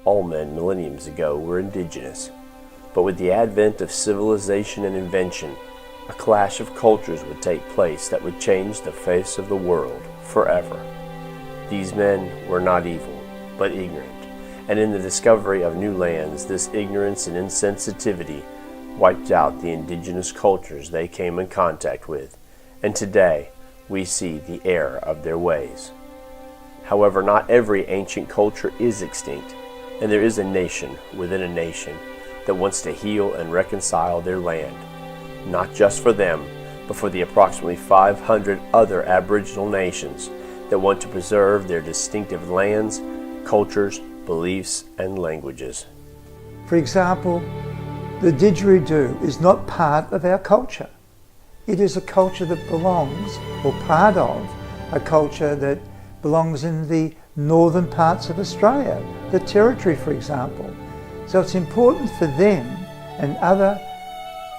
All men millenniums ago were indigenous, but with the advent of civilization and invention, a clash of cultures would take place that would change the face of the world forever. These men were not evil, but ignorant, and in the discovery of new lands, this ignorance and insensitivity wiped out the indigenous cultures they came in contact with, and today we see the error of their ways. However, not every ancient culture is extinct, and there is a nation within a nation that wants to heal and reconcile their land, not just for them, but for the approximately 500 other Aboriginal nations that want to preserve their distinctive lands, cultures, beliefs, and languages. For example, the didgeridoo is not part of our culture. It is a culture that belongs, or part of, a culture that belongs in the northern parts of Australia, the Territory, for example. So it's important for them and other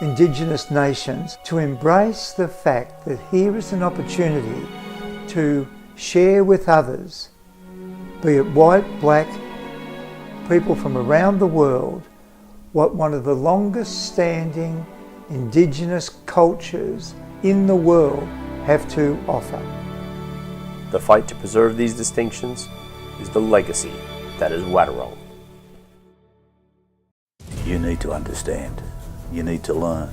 Indigenous nations to embrace the fact that here is an opportunity to share with others, be it white, black, people from around the world, what one of the longest standing Indigenous cultures in the world have to offer. The fight to preserve these distinctions is the legacy that is Wadawurrung. You need to understand. You need to learn.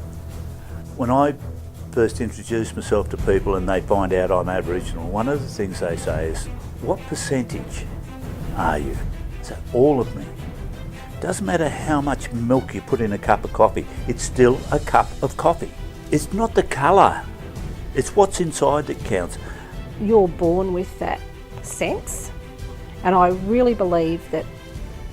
When I first introduce myself to people and they find out I'm Aboriginal, one of the things they say is, "What percentage are you?" I say, "All of me." Doesn't matter how much milk you put in a cup of coffee, it's still a cup of coffee. It's not the colour, it's what's inside that counts. You're born with that sense, and I really believe that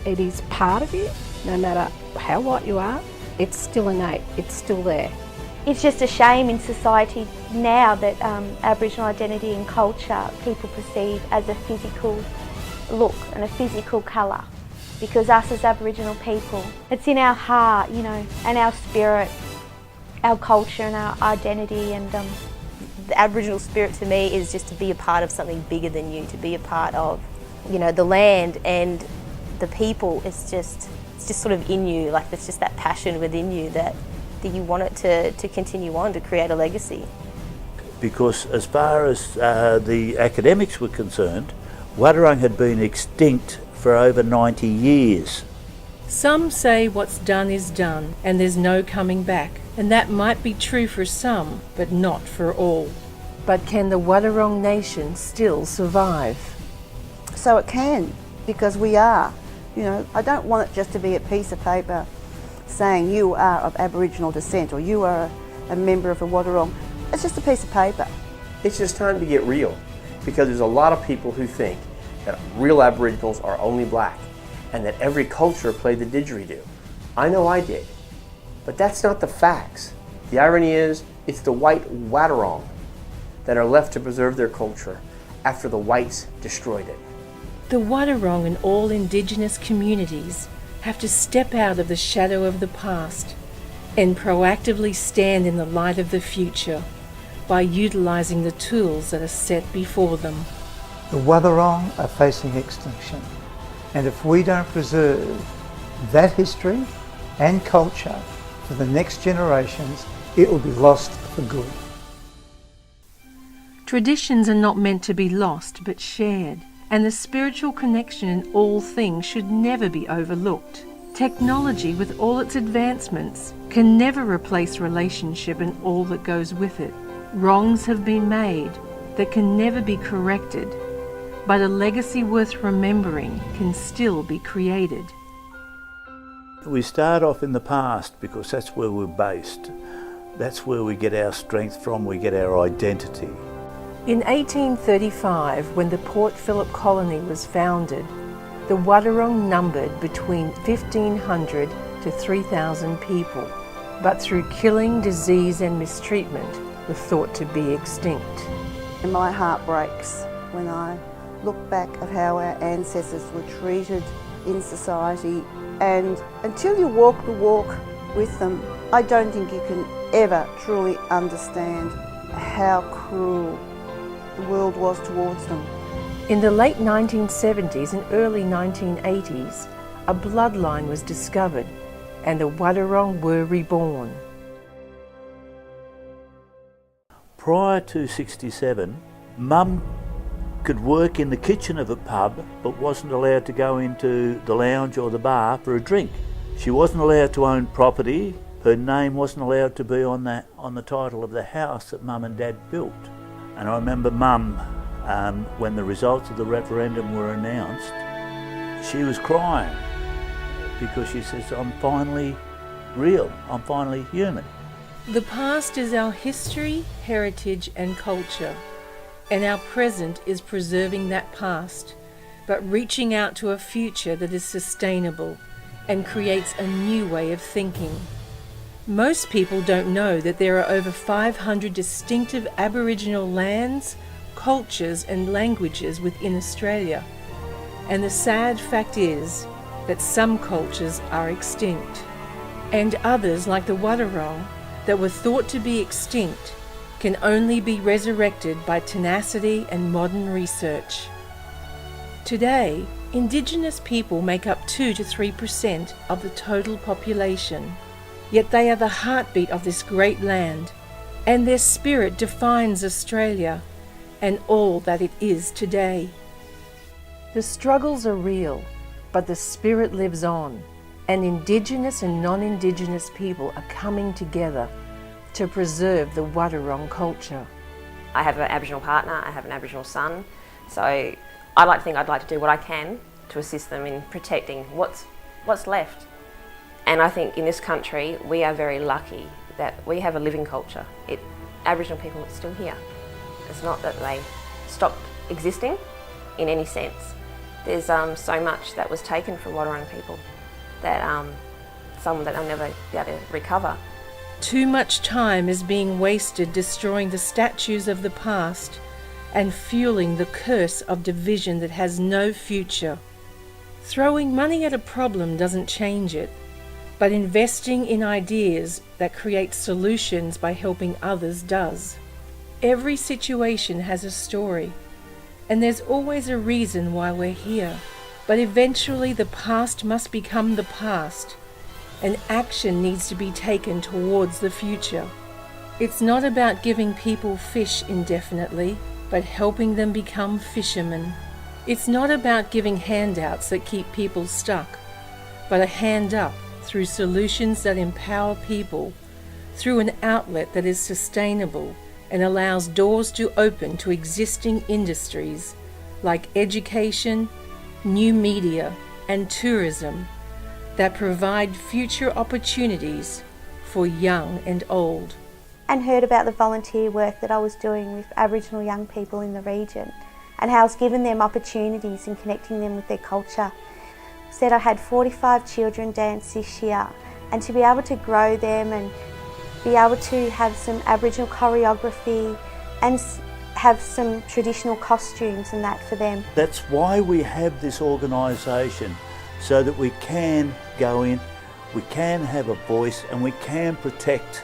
it is part of you, no matter how white you are. It's still innate, it's still there. It's just a shame in society now that Aboriginal identity and culture people perceive as a physical look and a physical colour. Because us as Aboriginal people, it's in our heart, you know, and our spirit, our culture and our identity. And the Aboriginal spirit to me is just to be a part of something bigger than you, to be a part of, you know, the land and the people. It's just sort of in you, like it's just that passion within you that you want it to continue on, to create a legacy. Because as far as the academics were concerned, Wadawurrung had been extinct for over 90 years. Some say what's done is done and there's no coming back, and that might be true for some, but not for all. But can the Wadawurrung nation still survive? So it can, because we are. You know, I don't want it just to be a piece of paper saying you are of Aboriginal descent or you are a member of the Wadawurrung. It's just a piece of paper. It's just time to get real, because there's a lot of people who think that real Aboriginals are only black and that every culture played the didgeridoo. I know I did, but that's not the facts. The irony is, it's the white Wadawurrung that are left to preserve their culture after the whites destroyed it. The Wadawurrung and all Indigenous communities have to step out of the shadow of the past and proactively stand in the light of the future by utilising the tools that are set before them. The Wadawurrung are facing extinction, and if we don't preserve that history and culture for the next generations, it will be lost for good. Traditions are not meant to be lost but shared, and the spiritual connection in all things should never be overlooked. Technology, with all its advancements, can never replace relationship and all that goes with it. Wrongs have been made that can never be corrected, but a legacy worth remembering can still be created. We start off in the past because that's where we're based. That's where we get our strength from, we get our identity. In 1835, when the Port Phillip colony was founded, the Wadawurrung numbered between 1,500 to 3,000 people, but through killing, disease and mistreatment were thought to be extinct. And my heart breaks when I look back at how our ancestors were treated in society, and until you walk the walk with them, I don't think you can ever truly understand how cruel the world was towards them. In the late 1970s and early 1980s, a bloodline was discovered and the Wadawurrung were reborn. Prior to 67, Mum could work in the kitchen of a pub but wasn't allowed to go into the lounge or the bar for a drink. She wasn't allowed to own property. Her name wasn't allowed to be on the title of the house that Mum and Dad built. And I remember Mum, when the results of the referendum were announced, she was crying because she says, I'm finally real, I'm finally human. The past is our history, heritage and culture, and our present is preserving that past, but reaching out to a future that is sustainable and creates a new way of thinking. Most people don't know that there are over 500 distinctive Aboriginal lands, cultures and languages within Australia. And the sad fact is that some cultures are extinct, and others, like the Wadawurrung, that were thought to be extinct, can only be resurrected by tenacity and modern research. Today, Indigenous people make up 2 to 3% of the total population, yet they are the heartbeat of this great land, and their spirit defines Australia and all that it is today. The struggles are real, but the spirit lives on, and Indigenous and non-Indigenous people are coming together to preserve the Wadawurrung culture. I have an Aboriginal partner, I have an Aboriginal son, so I like to think I'd like to do what I can to assist them in protecting what's left. And I think in this country we are very lucky that we have a living culture. Aboriginal people are still here. It's not that they stopped existing in any sense. There's so much that was taken from Wadawurrung people that some that they'll never be able to recover. Too much time is being wasted destroying the statues of the past and fueling the curse of division that has no future. Throwing money at a problem doesn't change it, but investing in ideas that create solutions by helping others does. Every situation has a story, and there's always a reason why we're here. But eventually the past must become the past, and action needs to be taken towards the future. It's not about giving people fish indefinitely, but helping them become fishermen. It's not about giving handouts that keep people stuck, but a hand up through solutions that empower people, through an outlet that is sustainable and allows doors to open to existing industries like education, new media and tourism that provide future opportunities for young and old. And heard about the volunteer work that I was doing with Aboriginal young people in the region and how I was giving them opportunities and connecting them with their culture. Said I had 45 children dance this year, and to be able to grow them and be able to have some Aboriginal choreography and have some traditional costumes and that for them. That's why we have this organisation, so that we can go in, we can have a voice and we can protect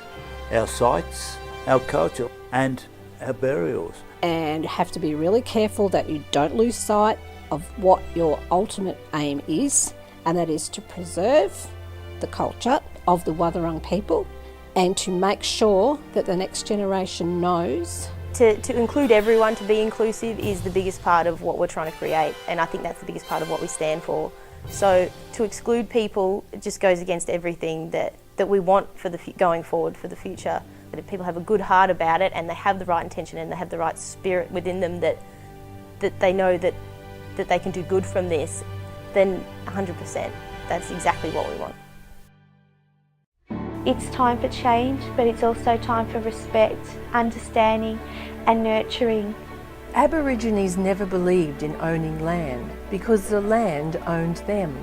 our sites, our culture and our burials. And have to be really careful that you don't lose sight of what your ultimate aim is, and that is to preserve the culture of the Wadawurrung people and to make sure that the next generation knows. To include everyone, to be inclusive, is the biggest part of what we're trying to create, and I think that's the biggest part of what we stand for. So to exclude people, it just goes against everything that we want for going forward for the future. But if people have a good heart about it and they have the right intention and they have the right spirit within them that they know that they can do good from this, then 100%, that's exactly what we want. It's time for change, but it's also time for respect, understanding and nurturing. Aborigines never believed in owning land because the land owned them.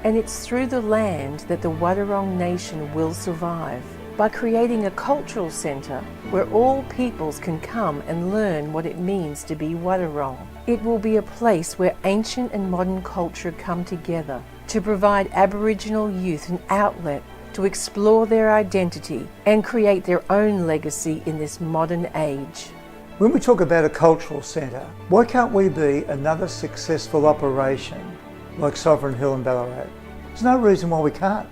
And it's through the land that the Wadawurrung nation will survive, by creating a cultural centre where all peoples can come and learn what it means to be Wadawurrung. It will be a place where ancient and modern culture come together to provide Aboriginal youth an outlet to explore their identity and create their own legacy in this modern age. When we talk about a cultural centre, why can't we be another successful operation like Sovereign Hill and Ballarat? There's no reason why we can't.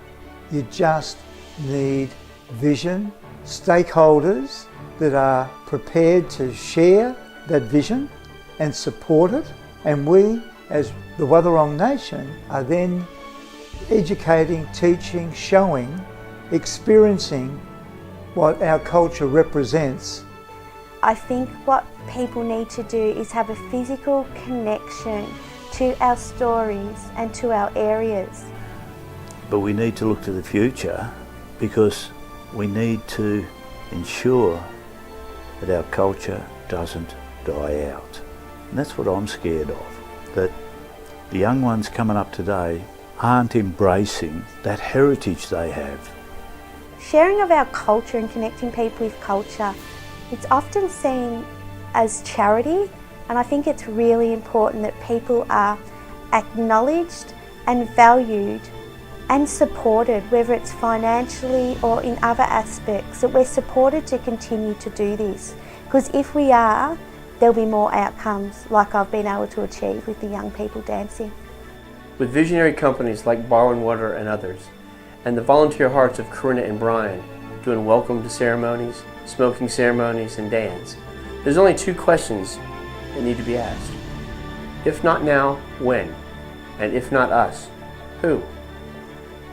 You just need vision, stakeholders that are prepared to share that vision and support it, and we as the Wathaurong Nation are then educating, teaching, showing, experiencing what our culture represents. I think what people need to do is have a physical connection to our stories and to our areas. But we need to look to the future because we need to ensure that our culture doesn't die out. And that's what I'm scared of, that the young ones coming up today aren't embracing that heritage they have. Sharing of our culture and connecting people with culture, it's often seen as charity, and I think it's really important that people are acknowledged and valued and supported, whether it's financially or in other aspects, that we're supported to continue to do this. Because if we are, there'll be more outcomes like I've been able to achieve with the young people dancing. With visionary companies like Barwon Water and others, and the volunteer hearts of Corinna and Brian doing welcome to ceremonies, smoking ceremonies, and dance, there's only two questions that need to be asked. If not now, when? And if not us, who?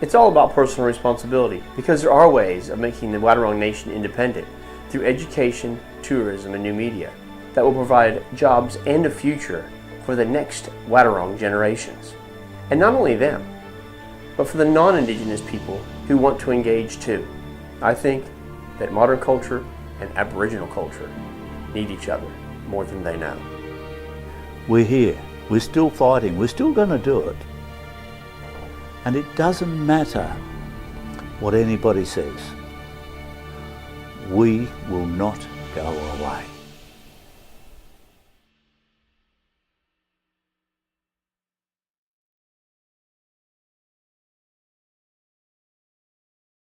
It's all about personal responsibility, because there are ways of making the Wathaurong Nation independent through education, tourism, and new media that will provide jobs and a future for the next Wathaurong generations. And not only them, but for the non-Indigenous people who want to engage too. I think that modern culture and Aboriginal culture need each other more than they know. We're here, we're still fighting, we're still going to do it. And it doesn't matter what anybody says. We will not go away.